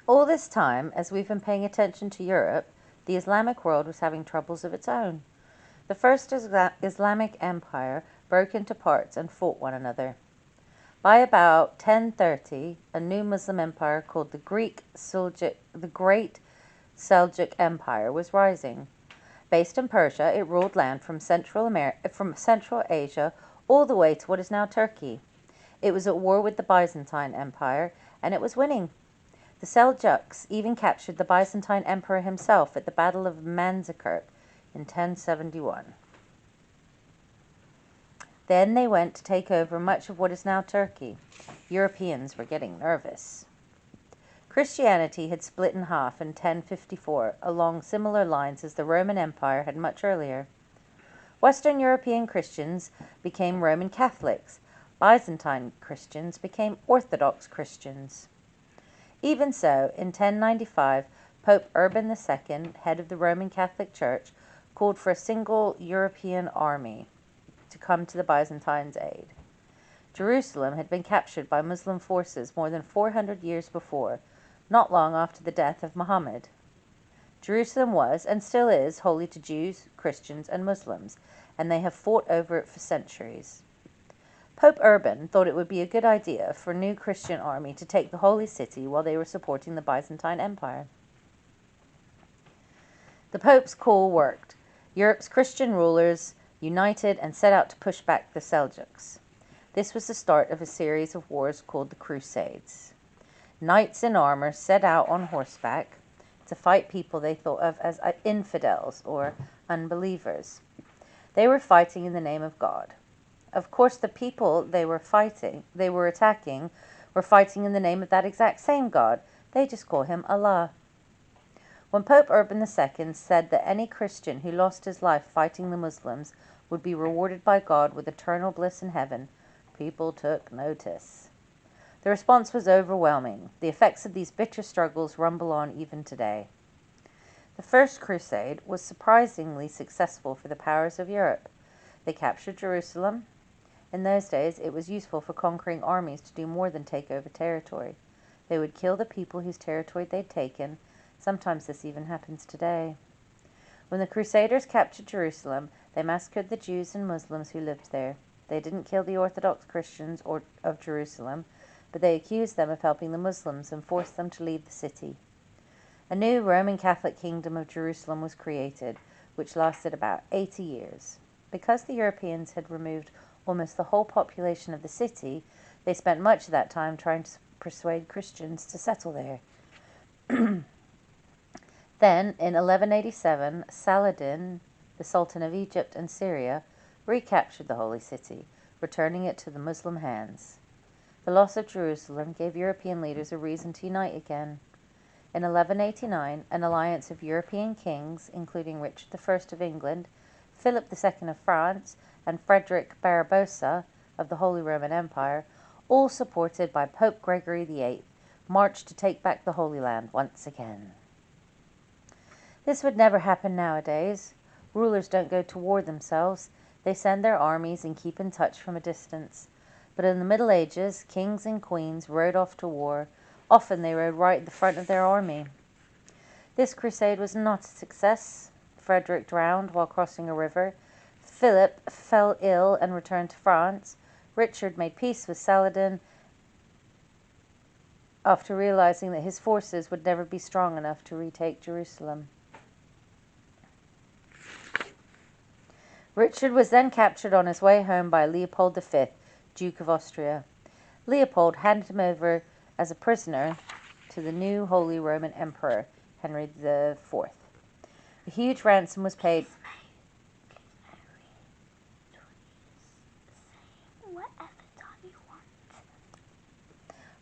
All this time, as we've been paying attention to Europe, the Islamic world was having troubles of its own. The first Islamic empire broke into parts and fought one another. By about 1030, a new Muslim empire called the Great Seljuk Empire was rising. Based in Persia, it ruled land from Central Asia all the way to what is now Turkey. It was at war with the Byzantine Empire, and it was winning. The Seljuks even captured the Byzantine Emperor himself at the Battle of Manzikert in 1071. Then they went to take over much of what is now Turkey. Europeans were getting nervous. Christianity had split in half in 1054 along similar lines as the Roman Empire had much earlier. Western European Christians became Roman Catholics. Byzantine Christians became Orthodox Christians. Even so, in 1095, Pope Urban II, head of the Roman Catholic Church, called for a single European army to come to the Byzantines' aid. Jerusalem had been captured by Muslim forces more than 400 years before, not long after the death of Muhammad. Jerusalem was, and still is, holy to Jews, Christians, and Muslims, and they have fought over it for centuries. Pope Urban thought it would be a good idea for a new Christian army to take the holy city while they were supporting the Byzantine Empire. The Pope's call worked. Europe's Christian rulers united and set out to push back the Seljuks. This was the start of a series of wars called the Crusades. Knights in armor set out on horseback to fight people they thought of as infidels or unbelievers. They were fighting in the name of God. Of course, the people they were attacking, were fighting in the name of that exact same God. They just call him Allah. When Pope Urban II said that any Christian who lost his life fighting the Muslims would be rewarded by God with eternal bliss in heaven, people took notice. The response was overwhelming. The effects of these bitter struggles rumble on even today. The First Crusade was surprisingly successful for the powers of Europe. They captured Jerusalem. In those days, it was useful for conquering armies to do more than take over territory. They would kill the people whose territory they'd taken. Sometimes this even happens today. When the Crusaders captured Jerusalem, they massacred the Jews and Muslims who lived there. They didn't kill the Orthodox Christians of Jerusalem, but they accused them of helping the Muslims and forced them to leave the city. A new Roman Catholic kingdom of Jerusalem was created, which lasted about 80 years. Because the Europeans had removed almost the whole population of the city, they spent much of that time trying to persuade Christians to settle there. Then, in 1187, Saladin, the Sultan of Egypt and Syria, recaptured the Holy City, returning it to the Muslim hands. The loss of Jerusalem gave European leaders a reason to unite again. In 1189, an alliance of European kings, including Richard I of England, Philip II of France, and Frederick Barbarossa of the Holy Roman Empire, all supported by Pope Gregory VIII, marched to take back the Holy Land once again. This would never happen nowadays. Rulers don't go to war themselves. They send their armies and keep in touch from a distance. But in the Middle Ages, kings and queens rode off to war. Often they rode right at the front of their army. This crusade was not a success. Frederick drowned while crossing a river. Philip fell ill and returned to France. Richard made peace with Saladin after realizing that his forces would never be strong enough to retake Jerusalem. Richard was then captured on his way home by Leopold V, Duke of Austria. Leopold handed him over as a prisoner to the new Holy Roman Emperor, Henry IV. A huge ransom was paid.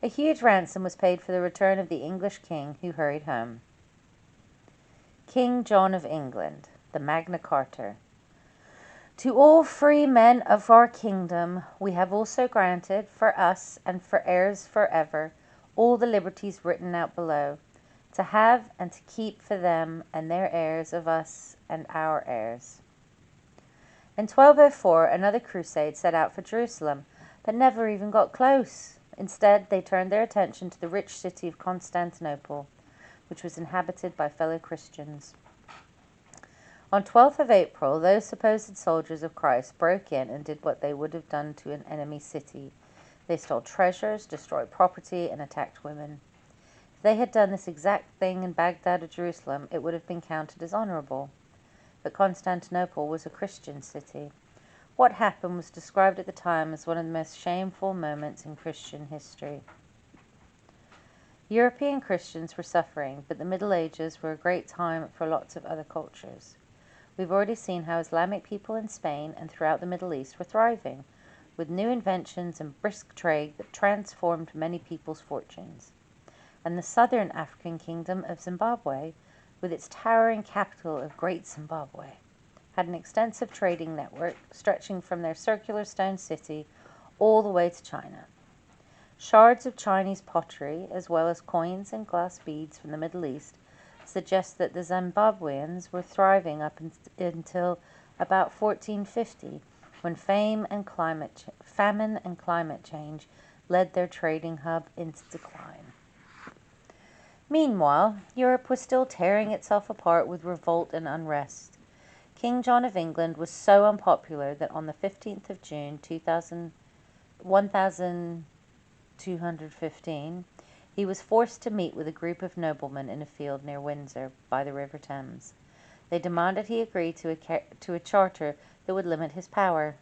A huge ransom was paid for the return of the English king who hurried home. King John of England, the Magna Carta. To all free men of our kingdom we have also granted, for us and for heirs forever, all the liberties written out below, to have and to keep for them and their heirs of us and our heirs. In 1204, another crusade set out for Jerusalem, but never even got close. Instead, they turned their attention to the rich city of Constantinople. which was inhabited by fellow Christians. On 12th of April, those supposed soldiers of Christ broke in and did what they would have done to an enemy city. They stole treasures, destroyed property, and attacked women. If they had done this exact thing in Baghdad or Jerusalem, it would have been counted as honorable. But Constantinople was a Christian city. What happened was described at the time as one of the most shameful moments in Christian history. European Christians were suffering, but the Middle Ages were a great time for lots of other cultures. We've already seen how Islamic people in Spain and throughout the Middle East were thriving, with new inventions and brisk trade that transformed many people's fortunes. And the southern African kingdom of Zimbabwe, with its towering capital of Great Zimbabwe, had an extensive trading network stretching from their circular stone city all the way to China. Shards of Chinese pottery, as well as coins and glass beads from the Middle East, suggest that the Zimbabweans were thriving up until about 1450, when famine and climate change led their trading hub into decline. Meanwhile, Europe was still tearing itself apart with revolt and unrest. King John of England was so unpopular that on the 15th of June 1215, he was forced to meet with a group of noblemen in a field near Windsor by the River Thames. They demanded he agree to a charter that would limit his power.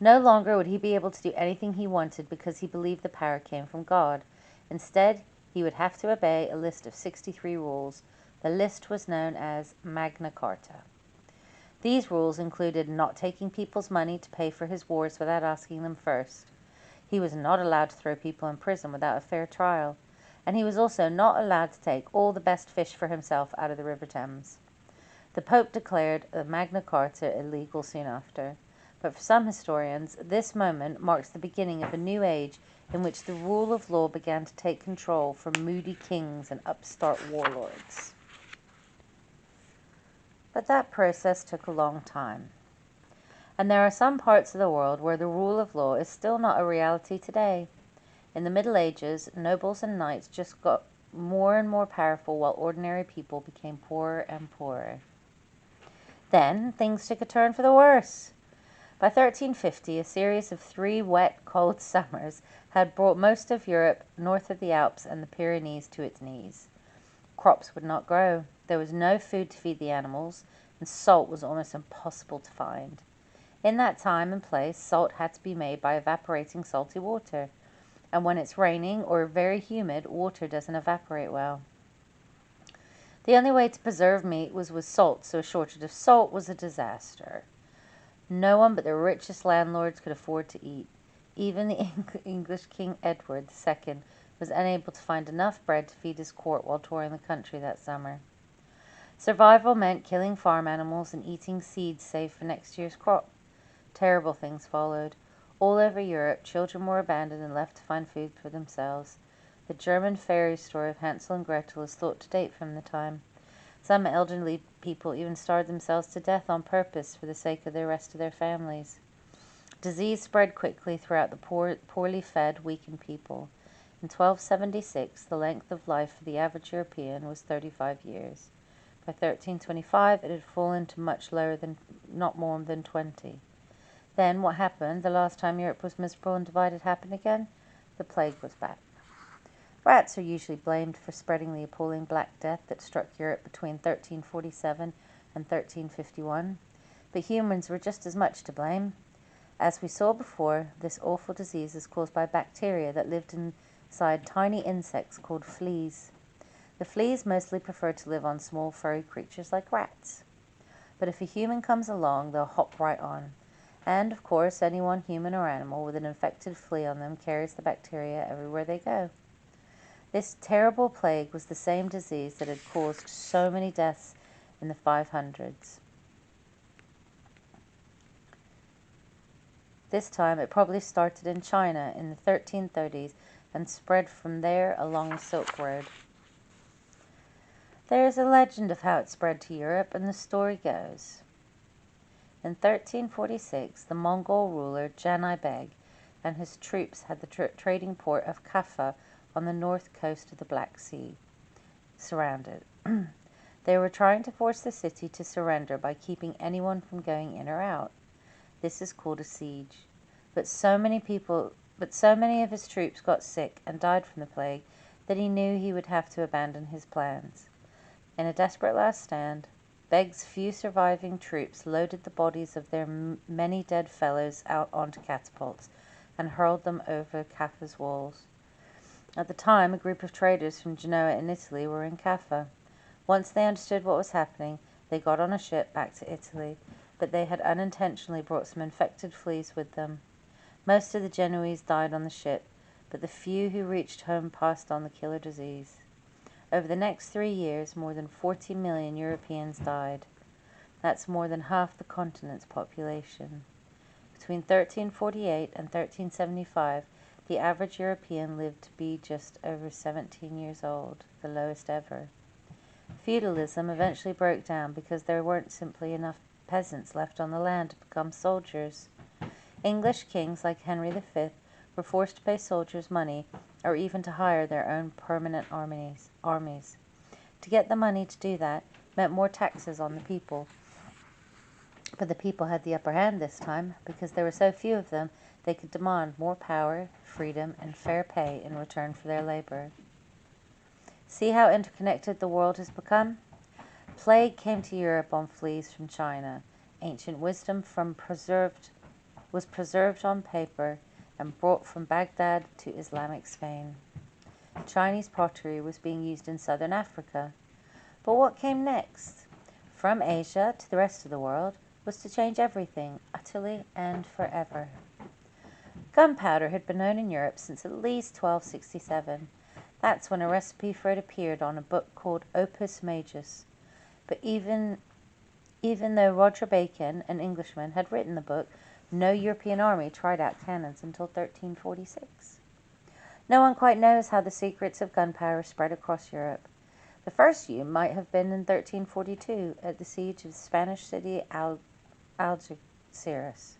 No longer would he be able to do anything he wanted because he believed the power came from God. Instead, he would have to obey a list of 63 rules. The list was known as Magna Carta. These rules included not taking people's money to pay for his wars without asking them first. He was not allowed to throw people in prison without a fair trial, and he was also not allowed to take all the best fish for himself out of the River Thames. The Pope declared the Magna Carta illegal soon after, but for some historians, this moment marks the beginning of a new age in which the rule of law began to take control from moody kings and upstart warlords. But that process took a long time. And there are some parts of the world where the rule of law is still not a reality today. In the Middle Ages, nobles and knights just got more and more powerful while ordinary people became poorer and poorer. Then things took a turn for the worse. By 1350, a series of 3 wet, cold summers had brought most of Europe north of the Alps and the Pyrenees to its knees. Crops would not grow, there was no food to feed the animals, and salt was almost impossible to find. In that time and place, salt had to be made by evaporating salty water, and when it's raining or very humid, water doesn't evaporate well. The only way to preserve meat was with salt, so a shortage of salt was a disaster. No one but the richest landlords could afford to eat. Even the English King Edward II was unable to find enough bread to feed his court while touring the country that summer. Survival meant killing farm animals and eating seeds saved for next year's crop. Terrible things followed. All over Europe, children were abandoned and left to find food for themselves. The German fairy story of Hansel and Gretel is thought to date from the time. Some elderly people even starved themselves to death on purpose for the sake of the rest of their families. Disease spread quickly throughout the poorly fed, weakened people. In 1276, the length of life for the average European was 35 years. By 1325, it had fallen to much lower than not more than 20. Then what happened the last time Europe was miserable and divided happened again? The plague was back. Rats are usually blamed for spreading the appalling Black Death that struck Europe between 1347 and 1351, but humans were just as much to blame. As we saw before, this awful disease is caused by bacteria that lived inside tiny insects called fleas. The fleas mostly prefer to live on small furry creatures like rats. But if a human comes along, they'll hop right on. And, of course, anyone, human or animal, with an infected flea on them carries the bacteria everywhere they go. This terrible plague was the same disease that had caused so many deaths in the 500s. This time it probably started in China in the 1330s and spread from there along the Silk Road. There is a legend of how it spread to Europe, and the story goes. In 1346, the Mongol ruler Janai Beg and his troops had the trading port of Kaffa on the north coast of the Black Sea. surrounded. They were trying to force the city to surrender by keeping anyone from going in or out. This is called a siege. But so many of his troops got sick and died from the plague that he knew he would have to abandon his plans. In a desperate last stand, Beg's few surviving troops loaded the bodies of their many dead fellows out onto catapults and hurled them over Caffa's walls. At the time, a group of traders from Genoa in Italy were in Caffa. Once they understood what was happening, they got on a ship back to Italy, but they had unintentionally brought some infected fleas with them. Most of the Genoese died on the ship, but the few who reached home passed on the killer disease. Over the next 3 years, more than 40 million Europeans died. That's more than half the continent's population. Between 1348 and 1375, the average European lived to be just over 17 years old, the lowest ever. Feudalism eventually broke down because there weren't simply enough peasants left on the land to become soldiers. English kings like Henry V were forced to pay soldiers money or even to hire their own permanent armies. To get the money to do that meant more taxes on the people. But the people had the upper hand this time because there were so few of them they could demand more power, freedom, and fair pay in return for their labor. See how interconnected the world has become? Plague came to Europe on fleas from China. Ancient wisdom was preserved on paper and brought from Baghdad to Islamic Spain. Chinese pottery was being used in southern Africa. But what came next? From Asia to the rest of the world was to change everything, utterly and forever. Gunpowder had been known in Europe since at least 1267. That's when a recipe for it appeared on a book called Opus Majus. But even though Roger Bacon, an Englishman, had written the book, no European army tried out cannons until 1346. No one quite knows how the secrets of gunpowder spread across Europe. The first use might have been in 1342 at the siege of the Spanish city Algeciras.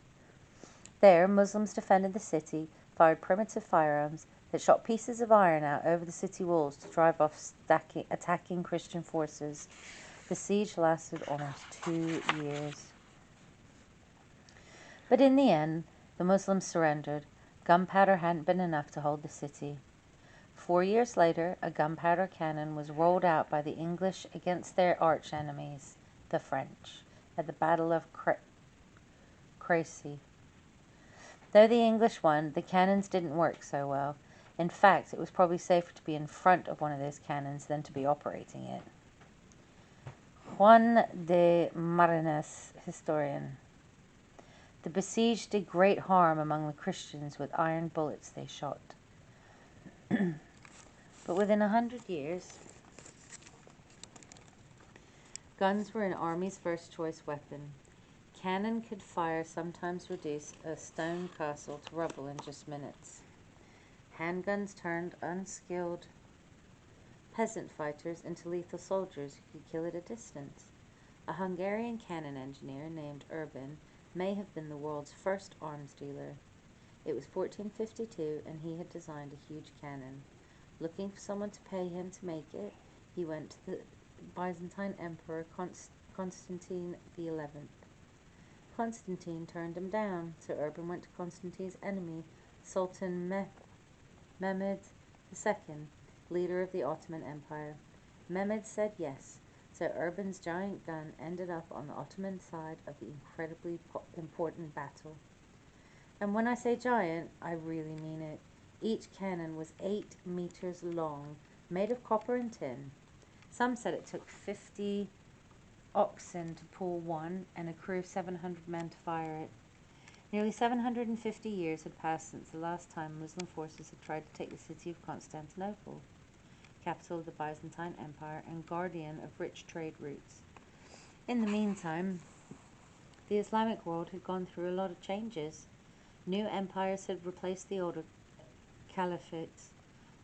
There, Muslims defended the city, fired primitive firearms that shot pieces of iron out over the city walls to drive off attacking Christian forces. The siege lasted almost 2 years. But in the end, the Muslims surrendered. Gunpowder hadn't been enough to hold the city. 4 years later, a gunpowder cannon was rolled out by the English against their arch-enemies, the French, at the Battle of Crécy. Though the English won, the cannons didn't work so well. In fact, it was probably safer to be in front of one of those cannons than to be operating it. Juan de Marinas, historian. The besieged did great harm among the Christians with iron bullets they shot. But within 100 years, guns were an army's first choice weapon. Cannon could fire sometimes reduce a stone castle to rubble in just minutes. Handguns turned unskilled peasant fighters into lethal soldiers who could kill at a distance. A Hungarian cannon engineer named Urban may have been the world's first arms dealer. It was 1452 and he had designed a huge cannon. Looking for someone to pay him to make it, he went to the Byzantine Emperor Constantine XI. Constantine turned him down, so Urban went to Constantine's enemy, Sultan Mehmed II, leader of the Ottoman Empire. Mehmed said yes, so Urban's giant gun ended up on the Ottoman side of the incredibly important battle. And when I say giant, I really mean it. Each cannon was 8 meters long, made of copper and tin. Some said it took 50 oxen to pull one and a crew of 700 men to fire it. Nearly 750 years had passed since the last time Muslim forces had tried to take the city of Constantinople, capital of the Byzantine Empire and guardian of rich trade routes. In the meantime, the Islamic world had gone through a lot of changes. New empires had replaced the older caliphates.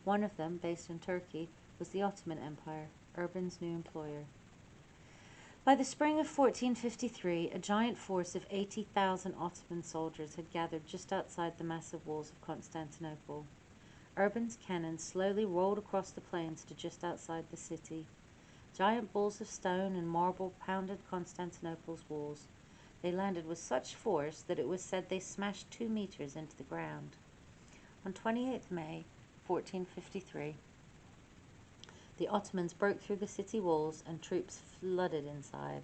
One of them, based in Turkey, was the Ottoman Empire, Urban's new employer. By the spring of 1453, a giant force of 80,000 Ottoman soldiers had gathered just outside the massive walls of Constantinople. Urban's cannon slowly rolled across the plains to just outside the city. Giant balls of stone and marble pounded Constantinople's walls. They landed with such force that it was said they smashed 2 meters into the ground. On 28th May, 1453, the Ottomans broke through the city walls and troops flooded inside.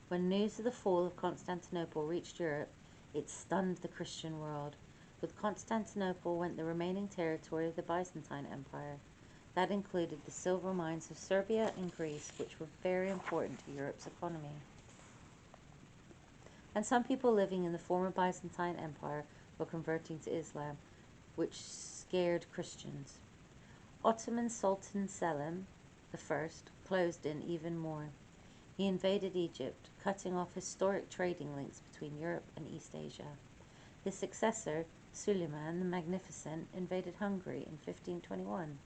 When news of the fall of Constantinople reached Europe, it stunned the Christian world. With Constantinople went the remaining territory of the Byzantine Empire. That included the silver mines of Serbia and Greece, which were very important to Europe's economy. And some people living in the former Byzantine Empire were converting to Islam, which scared Christians. Ottoman Sultan Selim I closed in even more. He invaded Egypt, cutting off historic trading links between Europe and East Asia. His successor, Suleiman the Magnificent, invaded Hungary in 1521.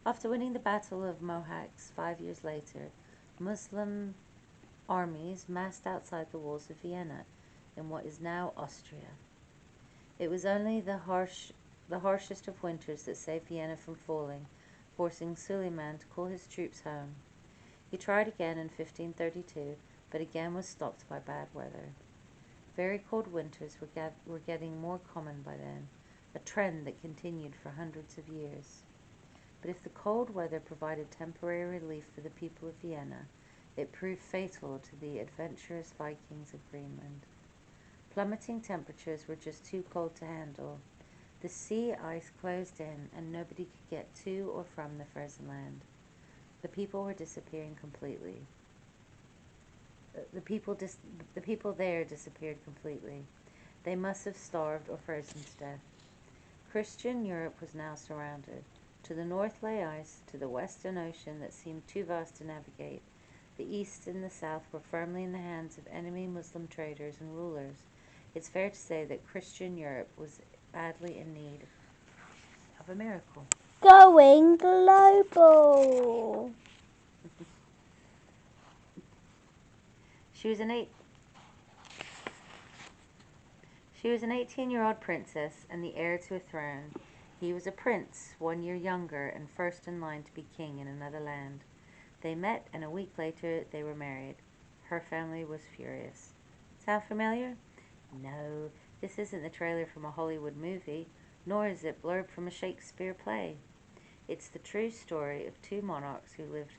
After winning the Battle of Mohacs 5 years later, Muslim armies massed outside the walls of Vienna in what is now Austria. It was only the harshest of winters that saved Vienna from falling, forcing Suleiman to call his troops home. He tried again in 1532, but again was stopped by bad weather. Very cold winters were getting more common by then, a trend that continued for hundreds of years. But if the cold weather provided temporary relief for the people of Vienna, it proved fatal to the adventurous Vikings of Greenland. Plummeting temperatures were just too cold to handle. The sea ice closed in, and nobody could get to or from the frozen land. The people were disappearing completely. The people there disappeared completely. They must have starved or frozen to death. Christian Europe was now surrounded. To the north lay ice, to the west an ocean that seemed too vast to navigate. The east and the south were firmly in the hands of enemy Muslim traders and rulers. It's fair to say that Christian Europe was badly in need of a miracle. Going global. She was an 18-year-old princess and the heir to a throne. He was a prince, 1 year younger, and first in line to be king in another land. They met, and a week later they were married. Her family was furious. Sound familiar? No, this isn't the trailer from a Hollywood movie, nor is it blurb from a Shakespeare play. It's the true story of 2 monarchs who lived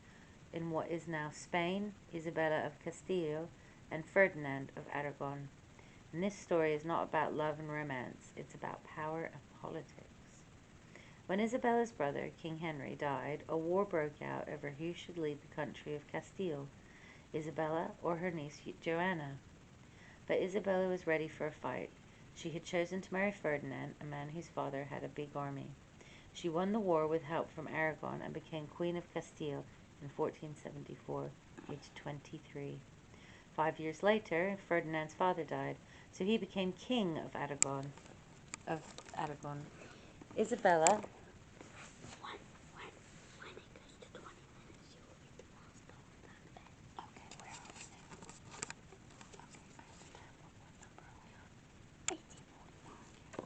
in what is now Spain, Isabella of Castile, and Ferdinand of Aragon. And this story is not about love and romance, it's about power and politics. When Isabella's brother, King Henry, died, a war broke out over who should lead the country of Castile, Isabella or her niece Joanna. But Isabella was ready for a fight. She had chosen to marry Ferdinand, a man whose father had a big army. She won the war with help from Aragon and became Queen of Castile in 1474, aged 23. 5 years later, Ferdinand's father died, so he became King of Aragon. Isabella When it goes to 20 minutes, you will get the last part of that bit. Okay, where are we saying? Okay, I have to type what number are we on? 1841.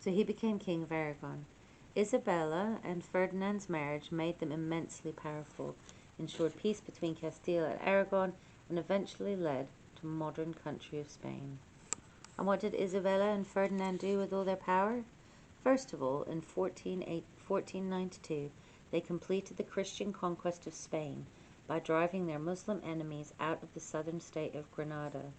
So he became King of Aragon. Isabella and Ferdinand's marriage made them immensely powerful, ensured peace between Castile and Aragon, and eventually led to modern country of Spain. And what did Isabella and Ferdinand do with all their power? First of all, in 1492, they completed the Christian conquest of Spain by driving their Muslim enemies out of the southern state of Granada.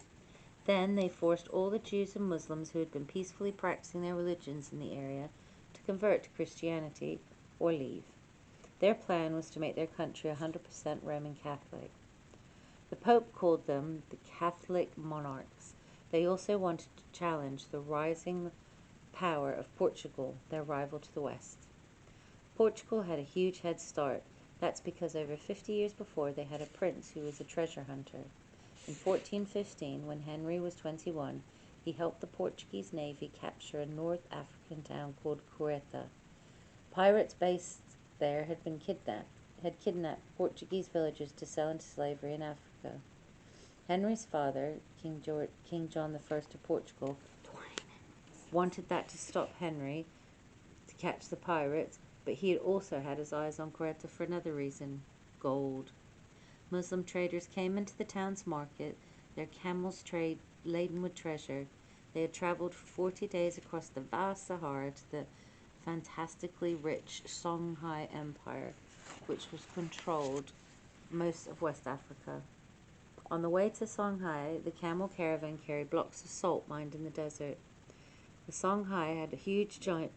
Then they forced all the Jews and Muslims who had been peacefully practicing their religions in the area to convert to Christianity or leave. Their plan was to make their country 100% Roman Catholic. The Pope called them the Catholic monarchs. They also wanted to challenge the rising power of Portugal, their rival to the west. Portugal had a huge head start. That's because over 50 years before they had a prince who was a treasure hunter. In 1415, when Henry was 21, he helped the Portuguese navy capture a North African town called Ceuta. Pirates based there had kidnapped Portuguese villagers to sell into slavery in Africa. Henry's father, King John I of Portugal, wanted that to stop Henry to catch the pirates, but he had also had his eyes on Ceuta for another reason: gold. Muslim traders came into the town's market, their camels laden with treasure. They had traveled for 40 days across the vast Sahara to the fantastically rich Songhai Empire, which was controlled most of West Africa. On the way to Songhai, the camel caravan carried blocks of salt mined in the desert. The Songhai had huge, giant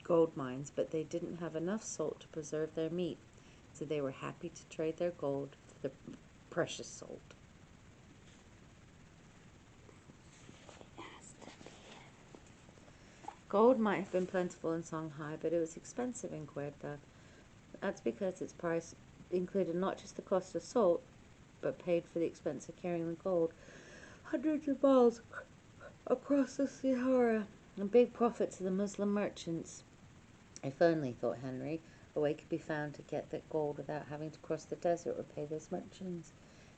gold mines, but they didn't have enough salt to preserve their meat, so they were happy to trade their gold for the precious salt. Gold might have been plentiful in Songhai, but it was expensive in Ceuta. That's because its price included not just the cost of salt, but paid for the expense of carrying the gold hundreds of miles across the Sahara, and big profit to the Muslim merchants. If only, thought Henry, a way could be found to get that gold without having to cross the desert or pay those merchants.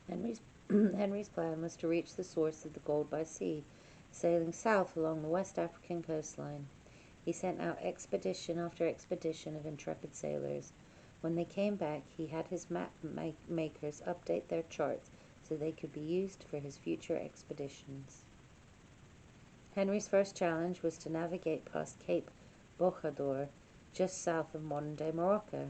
Henry's plan was to reach the source of the gold by sea, sailing south along the West African coastline. He sent out expedition after expedition of intrepid sailors. When they came back, he had his map makers update their charts so they could be used for his future expeditions. Henry's first challenge was to navigate past Cape Bojador, just south of modern-day Morocco.